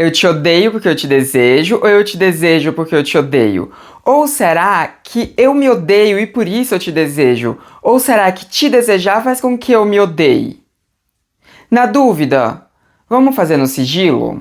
Eu te odeio porque eu te desejo, ou eu te desejo porque eu te odeio? Ou será que eu me odeio e por isso eu te desejo? Ou será que te desejar faz com que eu me odeie? Na dúvida, vamos fazer no sigilo?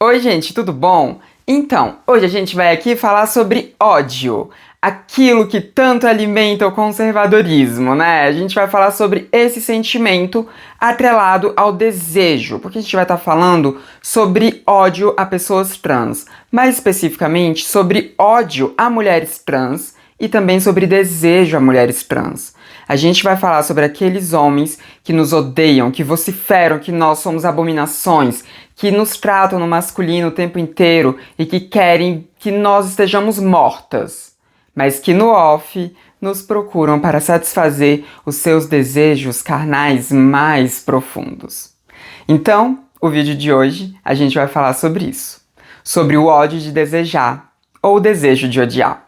Oi, gente, tudo bom? Então, hoje a gente vai aqui falar sobre ódio, aquilo que tanto alimenta o conservadorismo, né? A gente vai falar sobre esse sentimento atrelado ao desejo, porque a gente vai estar falando sobre ódio a pessoas trans, mais especificamente sobre ódio a mulheres trans e também sobre desejo a mulheres trans. A gente vai falar sobre aqueles homens que nos odeiam, que vociferam que nós somos abominações, que nos tratam no masculino o tempo inteiro e que querem que nós estejamos mortas, mas que no off nos procuram para satisfazer os seus desejos carnais mais profundos. Então, o vídeo de hoje a gente vai falar sobre isso, sobre o ódio de desejar ou o desejo de odiar.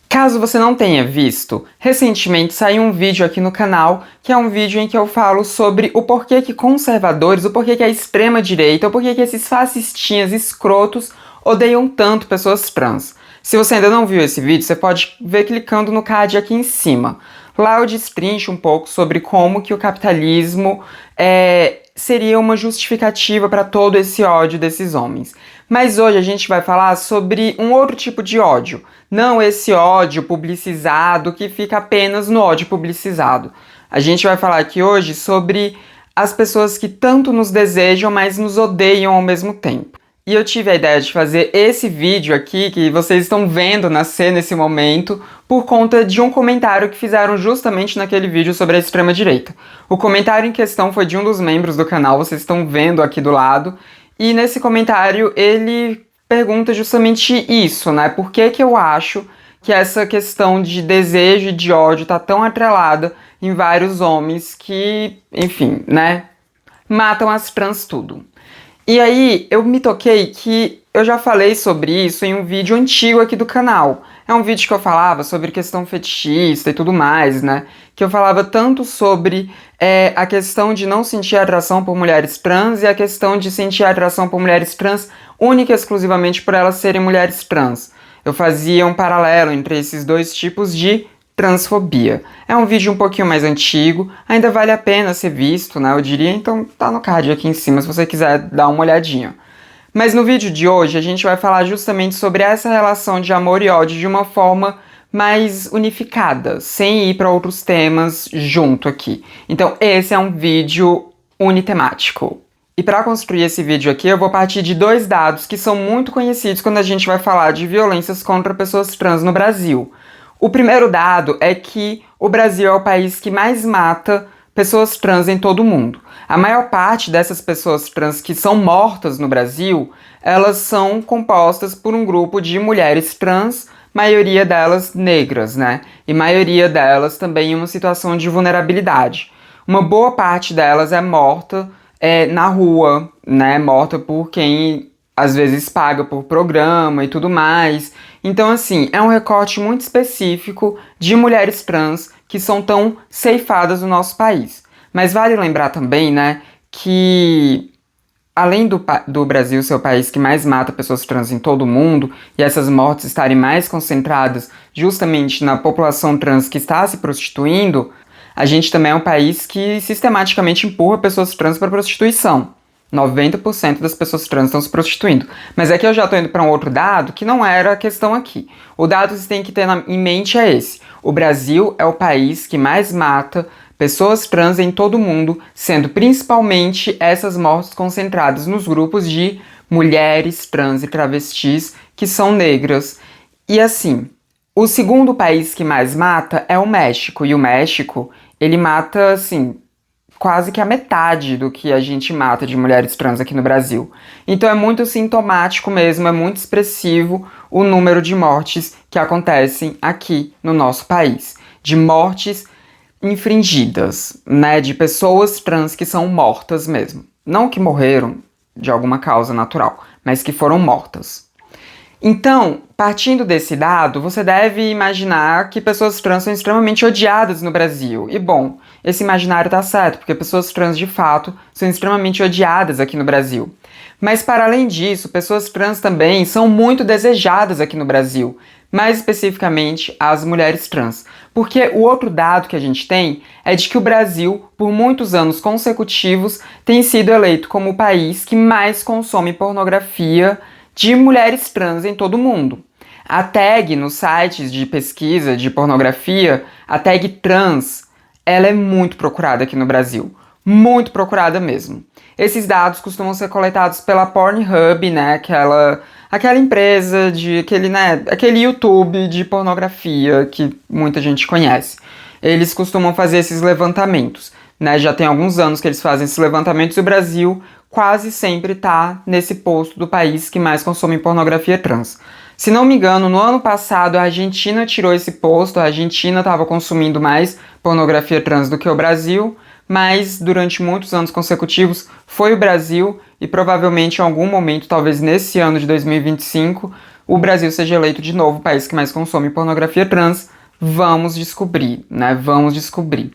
Caso você não tenha visto, recentemente saiu um vídeo aqui no canal, que é um vídeo em que eu falo sobre o porquê que conservadores, o porquê que a extrema-direita, o porquê que esses fascistinhas escrotos odeiam tanto pessoas trans. Se você ainda não viu esse vídeo, você pode ver clicando no card aqui em cima. Lá eu destrincho um pouco sobre como que o capitalismo seria uma justificativa para todo esse ódio desses homens. Mas hoje a gente vai falar sobre um outro tipo de ódio. Não esse ódio publicizado que fica apenas no ódio publicizado. A gente vai falar aqui hoje sobre as pessoas que tanto nos desejam, mas nos odeiam ao mesmo tempo. E eu tive a ideia de fazer esse vídeo aqui, que vocês estão vendo nascer nesse momento, por conta de um comentário que fizeram justamente naquele vídeo sobre a extrema-direita. O comentário em questão foi de um dos membros do canal, vocês estão vendo aqui do lado, e nesse comentário ele pergunta justamente isso, né? Por que que eu acho que essa questão de desejo e de ódio tá tão atrelada em vários homens que, enfim, né, matam as trans tudo. E aí, eu me toquei que eu já falei sobre isso em um vídeo antigo aqui do canal. É um vídeo que eu falava sobre questão fetichista e tudo mais, né? Que eu falava tanto sobre a questão de não sentir atração por mulheres trans e a questão de sentir atração por mulheres trans única e exclusivamente por elas serem mulheres trans. Eu fazia um paralelo entre esses dois tipos de transfobia. É um vídeo um pouquinho mais antigo, ainda vale a pena ser visto, né? Eu diria, então tá no card aqui em cima se você quiser dar uma olhadinha. Mas no vídeo de hoje a gente vai falar justamente sobre essa relação de amor e ódio de uma forma mais unificada, sem ir para outros temas junto aqui. Então esse é um vídeo unitemático. E para construir esse vídeo aqui eu vou partir de dois dados que são muito conhecidos quando a gente vai falar de violências contra pessoas trans no Brasil. O primeiro dado é que o Brasil é o país que mais mata pessoas trans em todo o mundo. A maior parte dessas pessoas trans que são mortas no Brasil, elas são compostas por um grupo de mulheres trans, maioria delas negras, né? E maioria delas também em uma situação de vulnerabilidade. Uma boa parte delas é morta na rua, né? Morta por quem às vezes paga por programa e tudo mais. Então, assim, é um recorte muito específico de mulheres trans que são tão ceifadas no nosso país. Mas vale lembrar também, né, que além do Brasil ser o país que mais mata pessoas trans em todo o mundo, e essas mortes estarem mais concentradas justamente na população trans que está se prostituindo, a gente também é um país que sistematicamente empurra pessoas trans para a prostituição. 90% das pessoas trans estão se prostituindo. Mas aqui eu já estou indo para um outro dado que não era a questão aqui. O dado que você tem que ter em mente é esse. O Brasil é o país que mais mata pessoas trans em todo o mundo, sendo principalmente essas mortes concentradas nos grupos de mulheres trans e travestis que são negras. E assim, o segundo país que mais mata é o México. E o México, ele mata, assim, quase que a metade do que a gente mata de mulheres trans aqui no Brasil. Então é muito sintomático mesmo, é muito expressivo o número de mortes que acontecem aqui no nosso país. de mortes infringidas, né, de pessoas trans que são mortas mesmo. Não que morreram de alguma causa natural, mas que foram mortas. Então, partindo desse dado, você deve imaginar que pessoas trans são extremamente odiadas no Brasil. E bom, esse imaginário tá certo, porque pessoas trans de fato são extremamente odiadas aqui no Brasil. Mas para além disso, pessoas trans também são muito desejadas aqui no Brasil, mais especificamente as mulheres trans. Porque o outro dado que a gente tem é de que o Brasil, por muitos anos consecutivos, tem sido eleito como o país que mais consome pornografia de mulheres trans em todo o mundo. A tag nos sites de pesquisa de pornografia, a tag trans, ela é muito procurada aqui no Brasil. Muito procurada mesmo. Esses dados costumam ser coletados pela Pornhub, né, aquela empresa aquele YouTube de pornografia que muita gente conhece. Eles costumam fazer esses levantamentos, né, já tem alguns anos que eles fazem esses levantamentos e o Brasil quase sempre está nesse posto do país que mais consome pornografia trans. Se não me engano, no ano passado a Argentina tirou esse posto, a Argentina estava consumindo mais pornografia trans do que o Brasil, mas durante muitos anos consecutivos foi o Brasil e provavelmente em algum momento, talvez nesse ano de 2025, o Brasil seja eleito de novo o país que mais consome pornografia trans. Vamos descobrir, né? Vamos descobrir.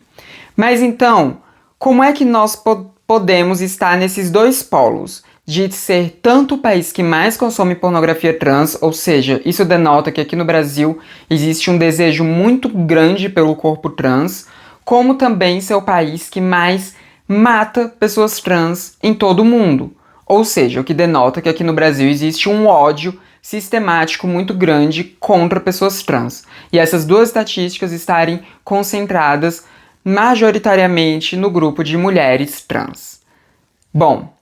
Mas então, como é que nós podemos estar nesses dois polos? De ser tanto o país que mais consome pornografia trans, ou seja, isso denota que aqui no Brasil existe um desejo muito grande pelo corpo trans, como também ser o país que mais mata pessoas trans em todo o mundo. Ou seja, o que denota que aqui no Brasil existe um ódio sistemático muito grande contra pessoas trans. E essas duas estatísticas estarem concentradas majoritariamente no grupo de mulheres trans. Bom,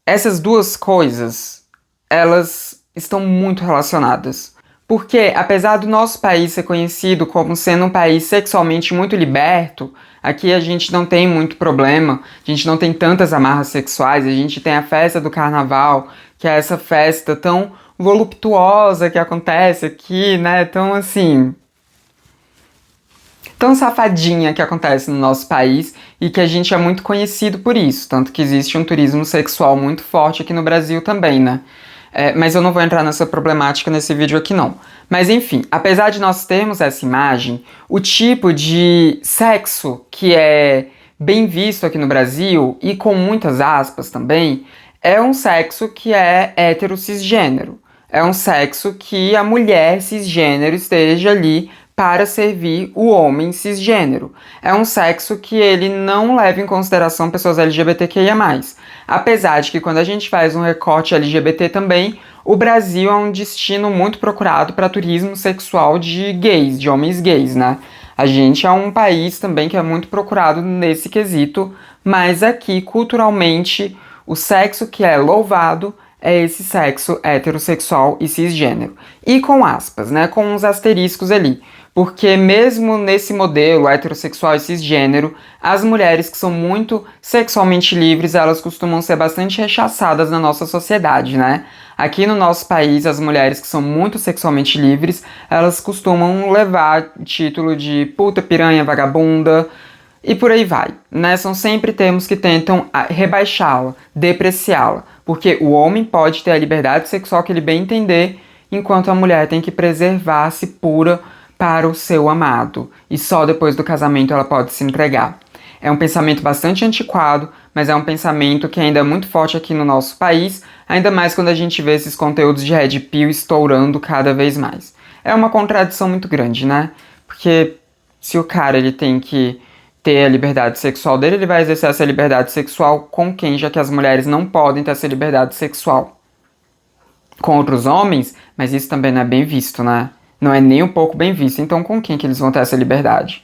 essas duas coisas, elas estão muito relacionadas. Porque, apesar do nosso país ser conhecido como sendo um país sexualmente muito liberto, aqui a gente não tem muito problema, a gente não tem tantas amarras sexuais, a gente tem a festa do carnaval, que é essa festa tão voluptuosa que acontece aqui, né? Tão assim, tão safadinha que acontece no nosso país e que a gente é muito conhecido por isso, tanto que existe um turismo sexual muito forte aqui no Brasil também, né? Mas eu não vou entrar nessa problemática nesse vídeo aqui não. Mas enfim, apesar de nós termos essa imagem, o tipo de sexo que é bem visto aqui no Brasil, e com muitas aspas também, é um sexo que é hétero cisgênero. É um sexo que a mulher cisgênero esteja ali para servir o homem cisgênero. É um sexo que ele não leva em consideração pessoas LGBTQIA+. Apesar de que quando a gente faz um recorte LGBT também, o Brasil é um destino muito procurado para turismo sexual de gays, de homens gays, né? A gente é um país também que é muito procurado nesse quesito, mas aqui, culturalmente, o sexo que é louvado é esse sexo heterossexual e cisgênero. E com aspas, né? Com uns asteriscos ali. Porque mesmo nesse modelo heterossexual e cisgênero, as mulheres que são muito sexualmente livres, elas costumam ser bastante rechaçadas na nossa sociedade, né? Aqui no nosso país, as mulheres que são muito sexualmente livres, elas costumam levar título de puta, piranha, vagabunda e por aí vai, né? São sempre termos que tentam rebaixá-la, depreciá-la, porque o homem pode ter a liberdade sexual que ele bem entender, enquanto a mulher tem que preservar-se pura para o seu amado, e só depois do casamento ela pode se entregar. É um pensamento bastante antiquado, mas é um pensamento que ainda é muito forte aqui no nosso país, ainda mais quando a gente vê esses conteúdos de Red Pill estourando cada vez mais. É uma contradição muito grande, né? Porque se o cara ele tem que ter a liberdade sexual dele, ele vai exercer essa liberdade sexual com quem, já que as mulheres não podem ter essa liberdade sexual com outros homens, mas isso também não é bem visto, né? Não é nem um pouco bem visto. Então, com quem que eles vão ter essa liberdade?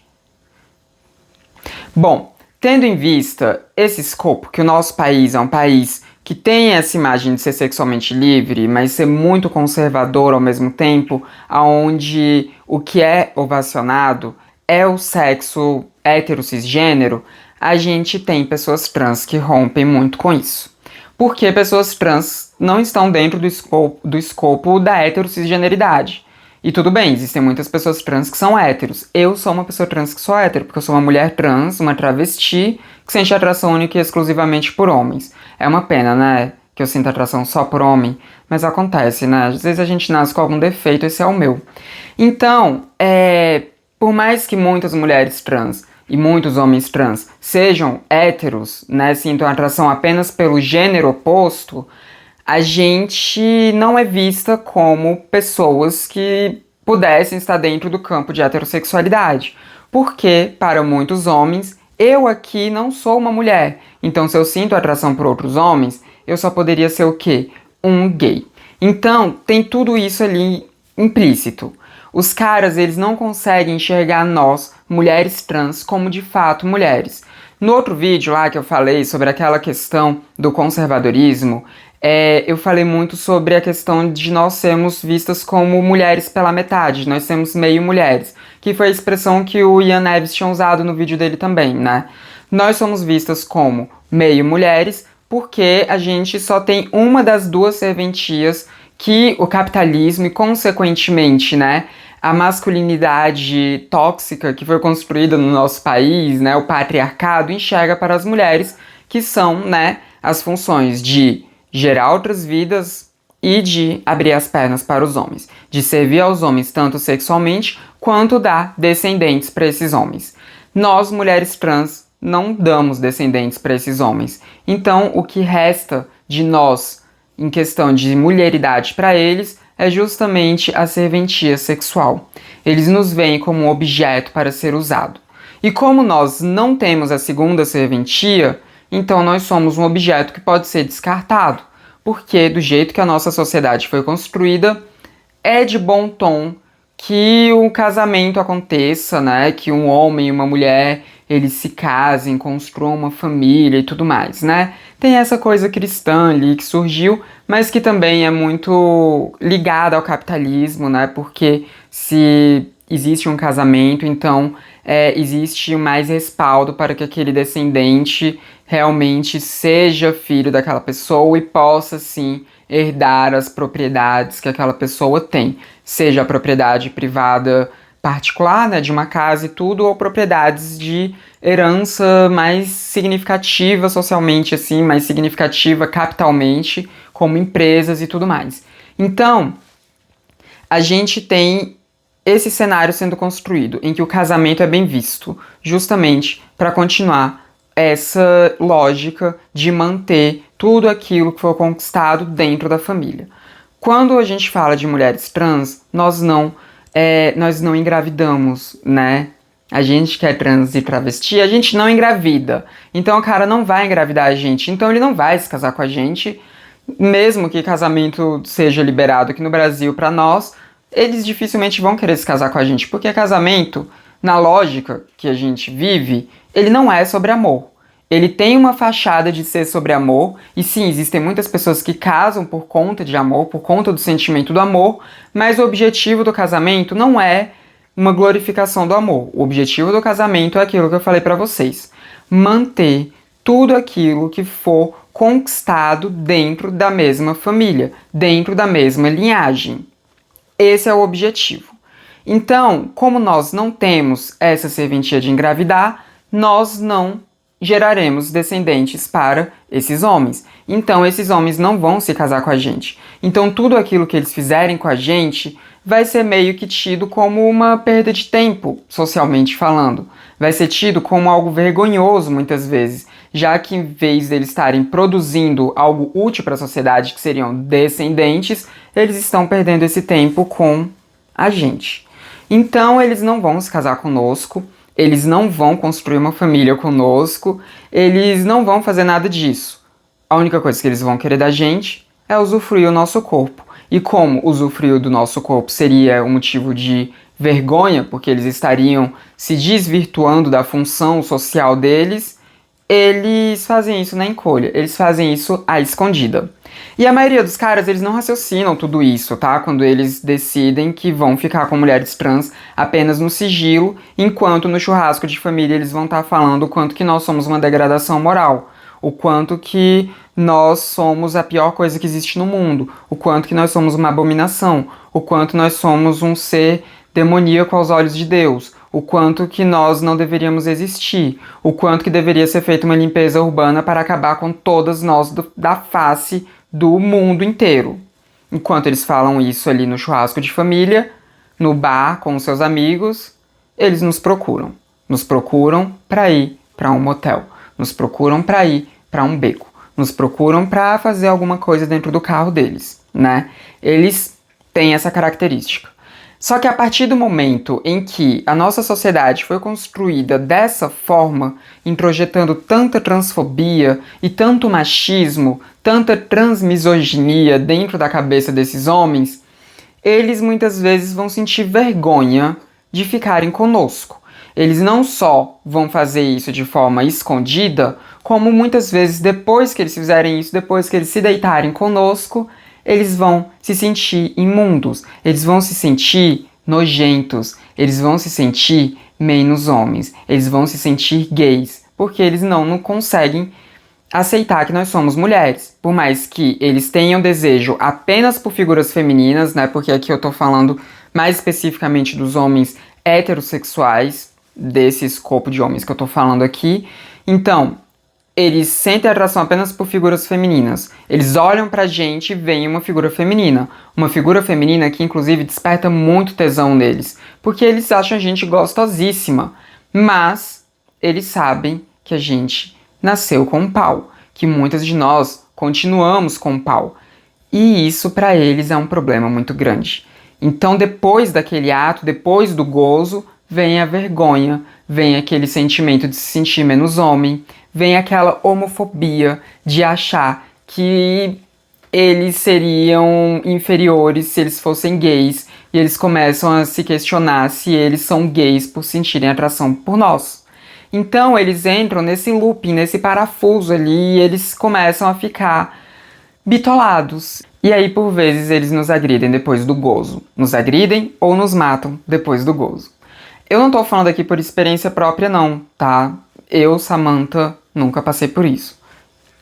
Bom, tendo em vista esse escopo, que o nosso país é um país que tem essa imagem de ser sexualmente livre, mas ser muito conservador ao mesmo tempo, onde o que é ovacionado é o sexo hétero cisgênero, a gente tem pessoas trans que rompem muito com isso. Porque pessoas trans não estão dentro do escopo da heterocisgeneridade. E tudo bem, existem muitas pessoas trans que são héteros. Eu sou uma pessoa trans que sou hétero, porque eu sou uma mulher trans, uma travesti, que sente atração única e exclusivamente por homens. É uma pena, né? Que eu sinto atração só por homem, mas acontece, né? Às vezes a gente nasce com algum defeito, esse é o meu. Então, por mais que muitas mulheres trans e muitos homens trans sejam héteros, né? Sintam atração apenas pelo gênero oposto, a gente não é vista como pessoas que pudessem estar dentro do campo de heterossexualidade. Porque, para muitos homens, eu aqui não sou uma mulher. Então, se eu sinto atração por outros homens, eu só poderia ser o quê? Um gay. Então, tem tudo isso ali implícito. Os caras, eles não conseguem enxergar nós, mulheres trans, como de fato mulheres. No outro vídeo lá que eu falei sobre aquela questão do conservadorismo, eu falei muito sobre a questão de nós sermos vistas como mulheres pela metade, nós sermos meio mulheres, que foi a expressão que o Ian Neves tinha usado no vídeo dele também, né? Nós somos vistas como meio mulheres porque a gente só tem uma das duas serventias que o capitalismo e, consequentemente, né, a masculinidade tóxica que foi construída no nosso país, né, o patriarcado, enxerga para as mulheres, que são, né, as funções de gerar outras vidas e de abrir as pernas para os homens, de servir aos homens tanto sexualmente quanto dar descendentes para esses homens. Nós, mulheres trans, não damos descendentes para esses homens. Então, o que resta de nós em questão de mulheridade para eles é justamente a serventia sexual. Eles nos veem como um objeto para ser usado. E como nós não temos a segunda serventia, então nós somos um objeto que pode ser descartado, porque do jeito que a nossa sociedade foi construída, é de bom tom que o casamento aconteça, né? Que um homem e uma mulher, eles se casem, construam uma família e tudo mais, né? Tem essa coisa cristã ali que surgiu, mas que também é muito ligada ao capitalismo, né? Porque se existe um casamento, então existe mais respaldo para que aquele descendente realmente seja filho daquela pessoa e possa, sim, herdar as propriedades que aquela pessoa tem, seja a propriedade privada particular, né, de uma casa e tudo, ou propriedades de herança mais significativa socialmente, assim, mais significativa capitalmente, como empresas e tudo mais. Então, a gente tem esse cenário sendo construído, em que o casamento é bem visto, justamente para continuar essa lógica de manter tudo aquilo que foi conquistado dentro da família. Quando a gente fala de mulheres trans, nós não engravidamos, né? A gente que é trans e travesti, a gente não engravida. Então o cara não vai engravidar a gente, então ele não vai se casar com a gente, mesmo que casamento seja liberado aqui no Brasil para nós, eles dificilmente vão querer se casar com a gente, porque casamento, na lógica que a gente vive, ele não é sobre amor. Ele tem uma fachada de ser sobre amor, e sim, existem muitas pessoas que casam por conta de amor, por conta do sentimento do amor, mas o objetivo do casamento não é uma glorificação do amor. O objetivo do casamento é aquilo que eu falei pra vocês: manter tudo aquilo que for conquistado dentro da mesma família, dentro da mesma linhagem. Esse é o objetivo. Então, como nós não temos essa serventia de engravidar, nós não geraremos descendentes para esses homens. Então, esses homens não vão se casar com a gente. Então, tudo aquilo que eles fizerem com a gente vai ser meio que tido como uma perda de tempo, socialmente falando. Vai ser tido como algo vergonhoso, muitas vezes, já que em vez deles estarem produzindo algo útil para a sociedade, que seriam descendentes, eles estão perdendo esse tempo com a gente. Então, eles não vão se casar conosco, eles não vão construir uma família conosco, eles não vão fazer nada disso. A única coisa que eles vão querer da gente é usufruir o nosso corpo. E como usufruir do nosso corpo seria um motivo de vergonha, porque eles estariam se desvirtuando da função social deles, eles fazem isso na encolha, eles fazem isso à escondida. E a maioria dos caras, eles não raciocinam tudo isso, tá? Quando eles decidem que vão ficar com mulheres trans apenas no sigilo, enquanto no churrasco de família eles vão estar falando o quanto que nós somos uma degradação moral, o quanto que nós somos a pior coisa que existe no mundo, o quanto que nós somos uma abominação, o quanto nós somos um ser demoníaco aos olhos de Deus, o quanto que nós não deveríamos existir, o quanto que deveria ser feita uma limpeza urbana para acabar com todas nós da face do mundo inteiro. Enquanto eles falam isso ali no churrasco de família, no bar com os seus amigos, eles nos procuram. Nos procuram para ir para um motel, nos procuram para ir para um beco, nos procuram para fazer alguma coisa dentro do carro deles, né? Eles têm essa característica. Só que a partir do momento em que a nossa sociedade foi construída dessa forma, introjetando tanta transfobia e tanto machismo, tanta transmisoginia dentro da cabeça desses homens, eles muitas vezes vão sentir vergonha de ficarem conosco. Eles não só vão fazer isso de forma escondida, como muitas vezes depois que eles fizerem isso, depois que eles se deitarem conosco, eles vão se sentir imundos, eles vão se sentir nojentos, eles vão se sentir menos homens, eles vão se sentir gays, porque eles não conseguem aceitar que nós somos mulheres. Por mais que eles tenham desejo apenas por figuras femininas, né? Porque aqui eu tô falando mais especificamente dos homens heterossexuais, desse escopo de homens que eu tô falando aqui. Então, eles sentem atração apenas por figuras femininas. Eles olham pra gente e veem uma figura feminina. Uma figura feminina que, inclusive, desperta muito tesão neles. Porque eles acham a gente gostosíssima. Mas eles sabem que a gente nasceu com um pau. Que muitas de nós continuamos com um pau. E isso pra eles é um problema muito grande. Então, depois daquele ato, depois do gozo, vem a vergonha, vem aquele sentimento de se sentir menos homem, vem aquela homofobia de achar que eles seriam inferiores se eles fossem gays, e eles começam a se questionar se eles são gays por sentirem atração por nós. Então eles entram nesse looping, nesse parafuso ali, e eles começam a ficar bitolados. E aí, por vezes, eles nos agridem depois do gozo. Nos agridem ou nos matam depois do gozo. Eu não tô falando aqui por experiência própria não, tá? Eu, Samantha, nunca passei por isso.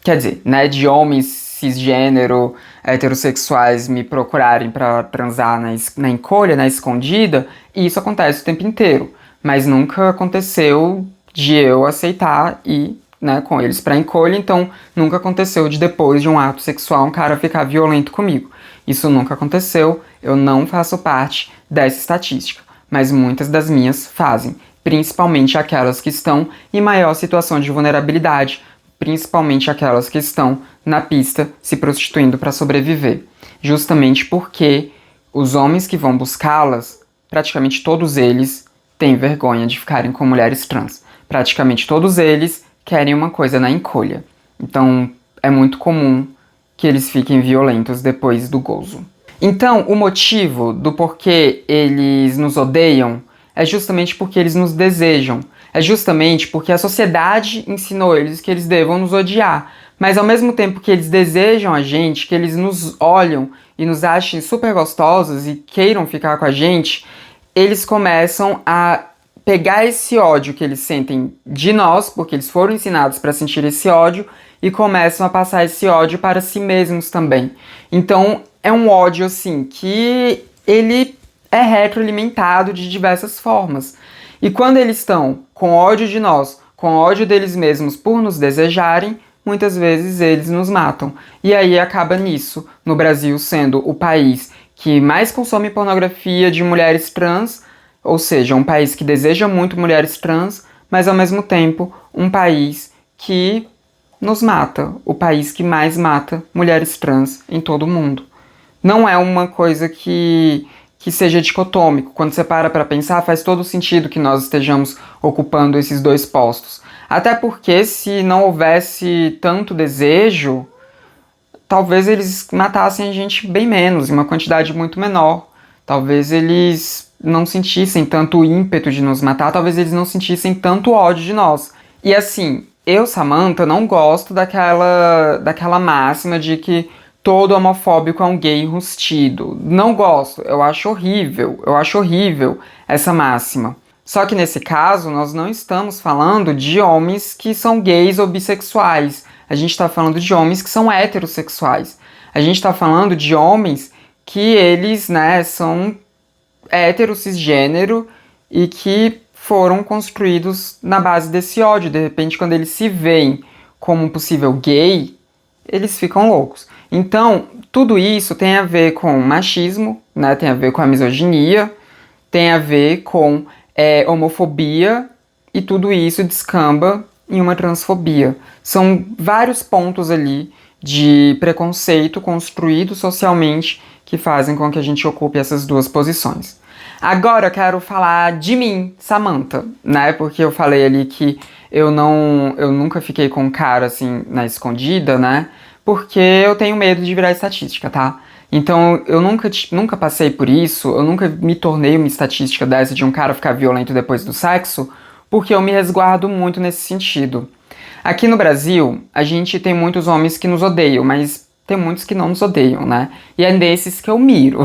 Quer dizer, né, de homens cisgênero, heterossexuais me procurarem pra transar na encolha, na escondida, e isso acontece o tempo inteiro. Mas nunca aconteceu de eu aceitar ir, né, com eles pra encolha, então nunca aconteceu de depois de um ato sexual um cara ficar violento comigo. Isso nunca aconteceu, eu não faço parte dessa estatística. Mas muitas das minhas fazem, principalmente aquelas que estão em maior situação de vulnerabilidade, principalmente aquelas que estão na pista se prostituindo para sobreviver. Justamente porque os homens que vão buscá-las, praticamente todos eles têm vergonha de ficarem com mulheres trans. Praticamente todos eles querem uma coisa na encolha. Então é muito comum que eles fiquem violentos depois do gozo. Então, o motivo do porquê eles nos odeiam é justamente porque eles nos desejam. É justamente porque a sociedade ensinou eles que eles devam nos odiar. Mas ao mesmo tempo que eles desejam a gente, que eles nos olham e nos achem super gostosos e queiram ficar com a gente, eles começam a pegar esse ódio que eles sentem de nós, porque eles foram ensinados para sentir esse ódio, e começam a passar esse ódio para si mesmos também. Então, é um ódio, assim, que ele é retroalimentado de diversas formas. E quando eles estão com ódio de nós, com ódio deles mesmos por nos desejarem, muitas vezes eles nos matam. E aí acaba nisso, no Brasil sendo o país que mais consome pornografia de mulheres trans, ou seja, um país que deseja muito mulheres trans, mas ao mesmo tempo um país que nos mata, o país que mais mata mulheres trans em todo o mundo. Não é uma coisa que seja dicotômico. Quando você para pensar, faz todo sentido que nós estejamos ocupando esses dois postos. Até porque se não houvesse tanto desejo, talvez eles matassem a gente bem menos, em uma quantidade muito menor. Talvez eles não sentissem tanto ímpeto de nos matar, talvez eles não sentissem tanto ódio de nós. E assim, eu, Samantha, não gosto daquela máxima de que todo homofóbico é um gay enrustido. Não gosto, eu acho horrível essa máxima. Só que nesse caso, nós não estamos falando de homens que são gays ou bissexuais. A gente está falando de homens que são heterossexuais. A gente está falando de homens que eles, né, são hétero, cisgênero e que foram construídos na base desse ódio. De repente, quando eles se veem como um possível gay, eles ficam loucos. Então, tudo isso tem a ver com machismo, né? Tem a ver com a misoginia, tem a ver com homofobia, e tudo isso descamba em uma transfobia. São vários pontos ali de preconceito construído socialmente que fazem com que a gente ocupe essas duas posições. Agora eu quero falar de mim, Samantha, né? Porque eu falei ali que eu nunca fiquei com cara assim na escondida, né? Porque eu tenho medo de virar estatística, tá? Então eu nunca passei por isso, eu nunca me tornei uma estatística dessa de um cara ficar violento depois do sexo, porque eu me resguardo muito nesse sentido. Aqui no Brasil, a gente tem muitos homens que nos odeiam, mas tem muitos que não nos odeiam, né? E é desses que eu miro.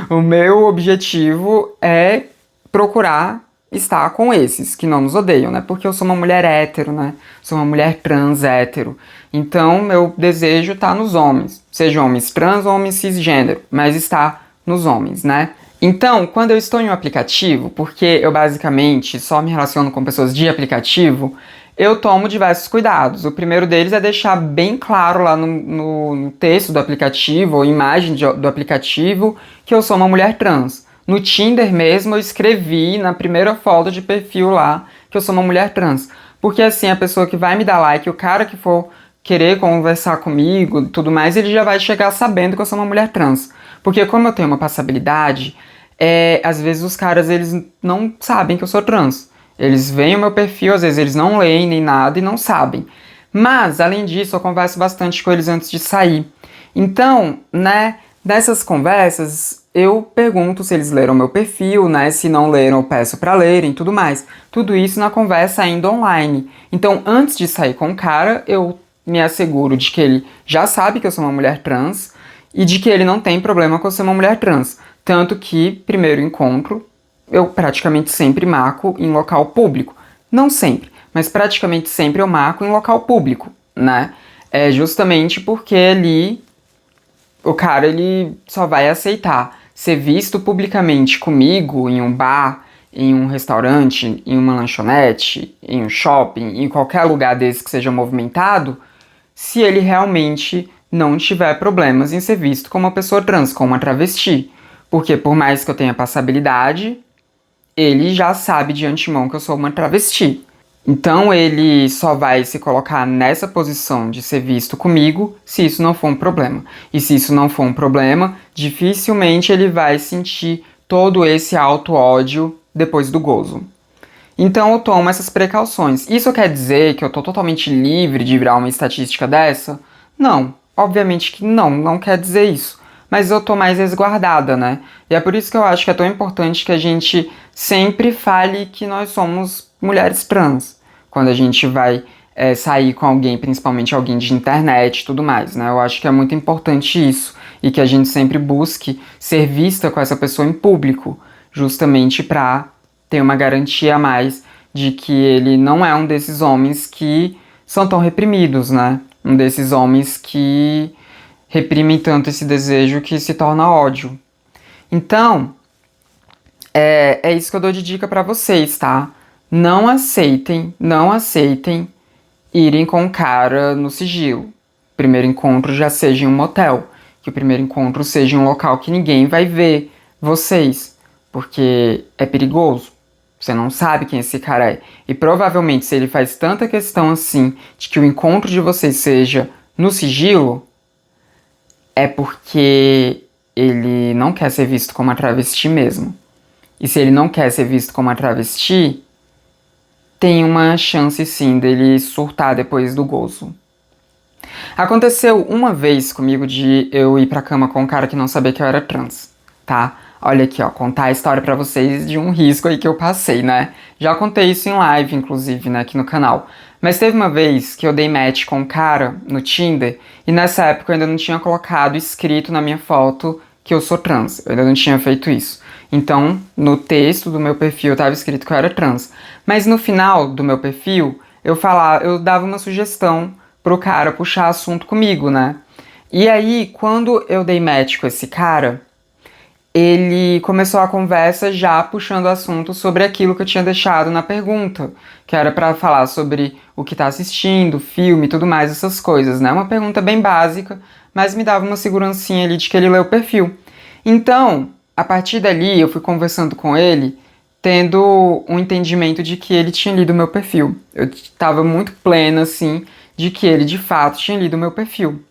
O meu objetivo é procurar estar com esses que não nos odeiam, né? Porque eu sou uma mulher hétero, né? Sou uma mulher trans hétero. Então, meu desejo tá nos homens. Sejam homens trans ou homens cisgênero, mas está nos homens, né? Então, quando eu estou em um aplicativo, porque eu basicamente só me relaciono com pessoas de aplicativo, eu tomo diversos cuidados. O primeiro deles é deixar bem claro lá no texto do aplicativo, ou imagem do aplicativo, que eu sou uma mulher trans. No Tinder mesmo, eu escrevi na primeira foto de perfil lá que eu sou uma mulher trans. Porque assim, a pessoa que vai me dar like, o cara que for querer conversar comigo e tudo mais, ele já vai chegar sabendo que eu sou uma mulher trans. Porque como eu tenho uma passabilidade, às vezes os caras, eles não sabem que eu sou trans. Eles veem o meu perfil, às vezes eles não leem nem nada e não sabem. Mas, além disso, eu converso bastante com eles antes de sair. Então, né, dessas conversas, eu pergunto se eles leram meu perfil, né, se não leram eu peço pra lerem e tudo mais. Tudo isso na conversa ainda online. Então, antes de sair com o cara, eu me asseguro de que ele já sabe que eu sou uma mulher trans e de que ele não tem problema com eu ser uma mulher trans. Tanto que, primeiro encontro, eu praticamente sempre marco em local público. Não sempre, mas praticamente sempre eu marco em local público, né? É justamente porque ali o cara, ele só vai aceitar ser visto publicamente comigo em um bar, em um restaurante, em uma lanchonete, em um shopping, em qualquer lugar desse que seja movimentado, se ele realmente não tiver problemas em ser visto como uma pessoa trans, como uma travesti. Porque por mais que eu tenha passabilidade, ele já sabe de antemão que eu sou uma travesti. Então ele só vai se colocar nessa posição de ser visto comigo se isso não for um problema. E se isso não for um problema, dificilmente ele vai sentir todo esse auto-ódio depois do gozo. Então eu tomo essas precauções. Isso quer dizer que eu tô totalmente livre de virar uma estatística dessa? Não, obviamente que não quer dizer isso. Mas eu tô mais resguardada, né? E é por isso que eu acho que é tão importante que a gente sempre fale que nós somos mulheres trans. Quando a gente vai sair com alguém, principalmente alguém de internet e tudo mais, né? Eu acho que é muito importante isso. E que a gente sempre busque ser vista com essa pessoa em público. Justamente pra ter uma garantia a mais de que ele não é um desses homens que são tão reprimidos, né? Um desses homens que reprimem tanto esse desejo que se torna ódio. Então, é isso que eu dou de dica pra vocês, tá? Não aceitem irem com o cara no sigilo. O primeiro encontro já seja em um motel. Que o primeiro encontro seja em um local que ninguém vai ver vocês. Porque é perigoso. Você não sabe quem esse cara é. E provavelmente, se ele faz tanta questão assim de que o encontro de vocês seja no sigilo, é porque ele não quer ser visto como uma travesti mesmo. E se ele não quer ser visto como uma travesti, tem uma chance sim dele surtar depois do gozo. Aconteceu uma vez comigo de eu ir pra cama com um cara que não sabia que eu era trans, tá? Olha aqui, ó, contar a história pra vocês de um risco aí que eu passei, né? Já contei isso em live, inclusive, né, aqui no canal. Mas teve uma vez que eu dei match com um cara no Tinder e nessa época eu ainda não tinha colocado escrito na minha foto que eu sou trans. Eu ainda não tinha feito isso. Então, no texto do meu perfil tava escrito que eu era trans. Mas no final do meu perfil, eu dava uma sugestão pro cara puxar assunto comigo, né? E aí, quando eu dei match com esse cara, ele começou a conversa já puxando o assunto sobre aquilo que eu tinha deixado na pergunta, que era pra falar sobre o que tá assistindo, filme e tudo mais, essas coisas, né? Uma pergunta bem básica, mas me dava uma segurancinha ali de que ele leu o perfil. Então, a partir dali, eu fui conversando com ele, tendo um entendimento de que ele tinha lido o meu perfil. Eu estava muito plena, assim, de que ele, de fato, tinha lido o meu perfil.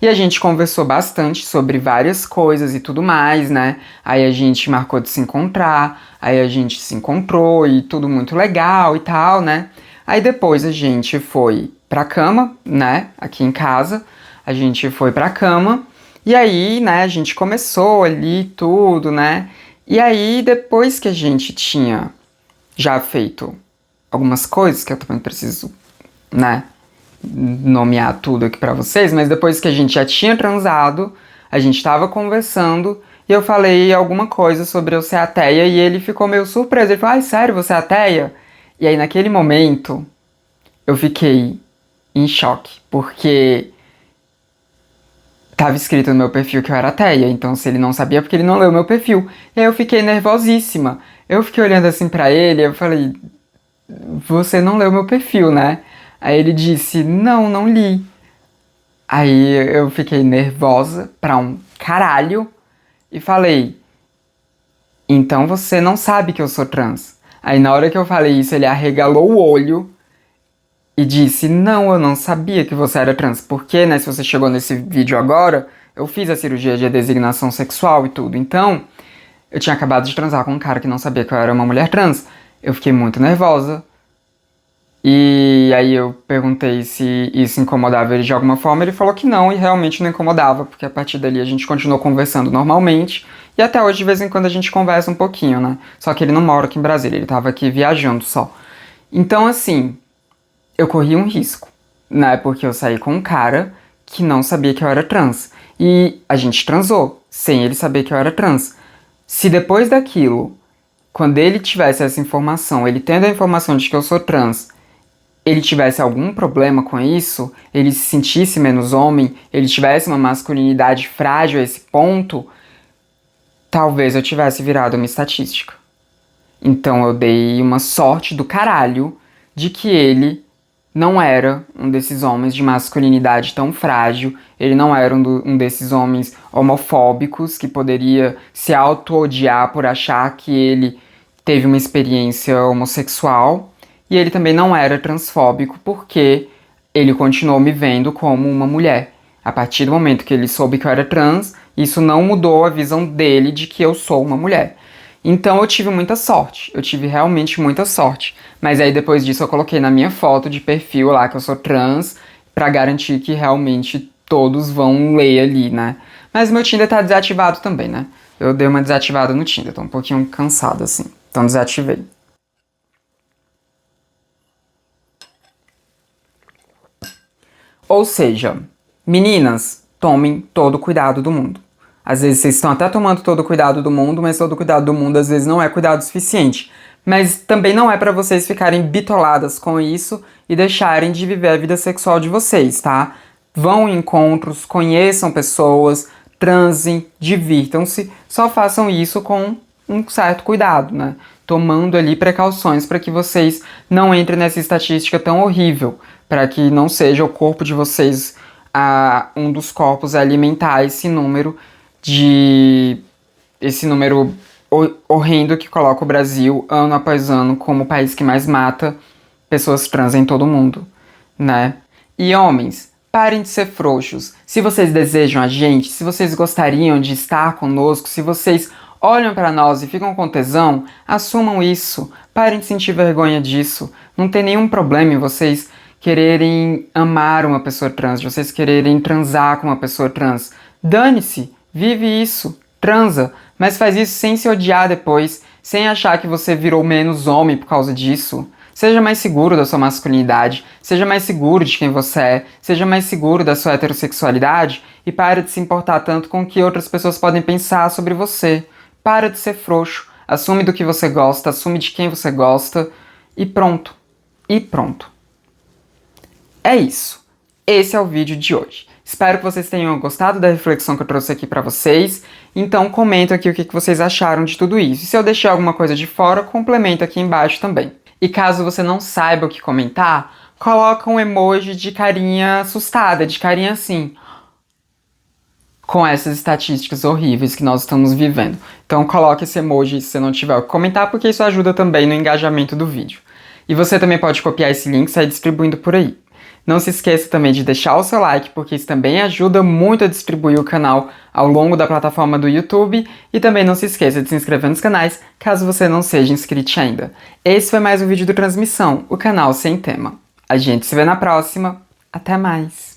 E a gente conversou bastante sobre várias coisas e tudo mais, né? Aí a gente marcou de se encontrar, aí a gente se encontrou e tudo muito legal e tal, né? Aí depois a gente foi pra cama, né? Aqui em casa, a gente foi pra cama e aí, né, a gente começou ali tudo, né? E aí, depois que a gente tinha já feito algumas coisas que eu também preciso, né, nomear tudo aqui pra vocês, mas depois que a gente já tinha transado, a gente tava conversando e eu falei alguma coisa sobre eu ser ateia e ele ficou meio surpreso. Ele falou: ai, sério, você é ateia? E aí, naquele momento, eu fiquei em choque, porque tava escrito no meu perfil que eu era ateia, então se ele não sabia, porque ele não leu meu perfil. E aí eu fiquei nervosíssima. Eu fiquei olhando assim pra ele, eu falei: você não leu meu perfil, né? Aí ele disse: não, não li. Aí eu fiquei nervosa pra um caralho e falei: então você não sabe que eu sou trans. Aí na hora que eu falei isso, ele arregalou o olho e disse: não, eu não sabia que você era trans. Porque, né, se você chegou nesse vídeo agora, eu fiz a cirurgia de designação sexual e tudo. Então, eu tinha acabado de transar com um cara que não sabia que eu era uma mulher trans. Eu fiquei muito nervosa. E aí eu perguntei se isso incomodava ele de alguma forma. Ele falou que não, e realmente não incomodava, porque a partir dali a gente continuou conversando normalmente. E até hoje, de vez em quando, a gente conversa um pouquinho, né? Só que ele não mora aqui em Brasília, ele tava aqui viajando só. Então, assim, eu corri um risco, né? Porque eu saí com um cara que não sabia que eu era trans. E a gente transou, sem ele saber que eu era trans. Se depois daquilo, quando ele tivesse essa informação, ele tendo a informação de que eu sou trans, ele tivesse algum problema com isso, ele se sentisse menos homem, ele tivesse uma masculinidade frágil a esse ponto, talvez eu tivesse virado uma estatística. Então eu dei uma sorte do caralho de que ele não era um desses homens de masculinidade tão frágil, ele não era um desses homens homofóbicos que poderia se auto-odiar por achar que ele teve uma experiência homossexual, e ele também não era transfóbico porque ele continuou me vendo como uma mulher. A partir do momento que ele soube que eu era trans, isso não mudou a visão dele de que eu sou uma mulher. Então eu tive muita sorte, eu tive realmente muita sorte. Mas aí depois disso eu coloquei na minha foto de perfil lá que eu sou trans, pra garantir que realmente todos vão ler ali, né? Mas meu Tinder tá desativado também, né? Eu dei uma desativada no Tinder, tô um pouquinho cansado assim, então desativei. Ou seja, meninas, tomem todo o cuidado do mundo. Às vezes vocês estão até tomando todo o cuidado do mundo, mas todo o cuidado do mundo às vezes não é cuidado suficiente. Mas também não é pra vocês ficarem bitoladas com isso e deixarem de viver a vida sexual de vocês, tá? Vão em encontros, conheçam pessoas, transem, divirtam-se, só façam isso com um certo cuidado, né? Tomando ali precauções para que vocês não entrem nessa estatística tão horrível, para que não seja o corpo de vocês um dos corpos a alimentar esse número horrendo que coloca o Brasil ano após ano como o país que mais mata pessoas trans em todo o mundo, né? E homens, parem de ser frouxos. Se vocês desejam a gente, se vocês gostariam de estar conosco, se vocês olham pra nós e ficam com tesão, assumam isso. Parem de sentir vergonha disso. Não tem nenhum problema em vocês quererem amar uma pessoa trans, de vocês quererem transar com uma pessoa trans. Dane-se, vive isso, transa, mas faz isso sem se odiar depois, sem achar que você virou menos homem por causa disso. Seja mais seguro da sua masculinidade, seja mais seguro de quem você é, seja mais seguro da sua heterossexualidade e para de se importar tanto com o que outras pessoas podem pensar sobre você. Para de ser frouxo, assume do que você gosta, assume de quem você gosta e pronto. E pronto. É isso. Esse é o vídeo de hoje. Espero que vocês tenham gostado da reflexão que eu trouxe aqui pra vocês. Então comenta aqui o que vocês acharam de tudo isso. E se eu deixei alguma coisa de fora, complementa aqui embaixo também. E caso você não saiba o que comentar, coloca um emoji de carinha assustada, de carinha assim, com essas estatísticas horríveis que nós estamos vivendo. Então coloque esse emoji se você não tiver o que comentar, porque isso ajuda também no engajamento do vídeo. E você também pode copiar esse link e sair distribuindo por aí. Não se esqueça também de deixar o seu like, porque isso também ajuda muito a distribuir o canal ao longo da plataforma do YouTube. E também não se esqueça de se inscrever nos canais, caso você não seja inscrito ainda. Esse foi mais um vídeo do Transmissão, o canal sem tema. A gente se vê na próxima. Até mais!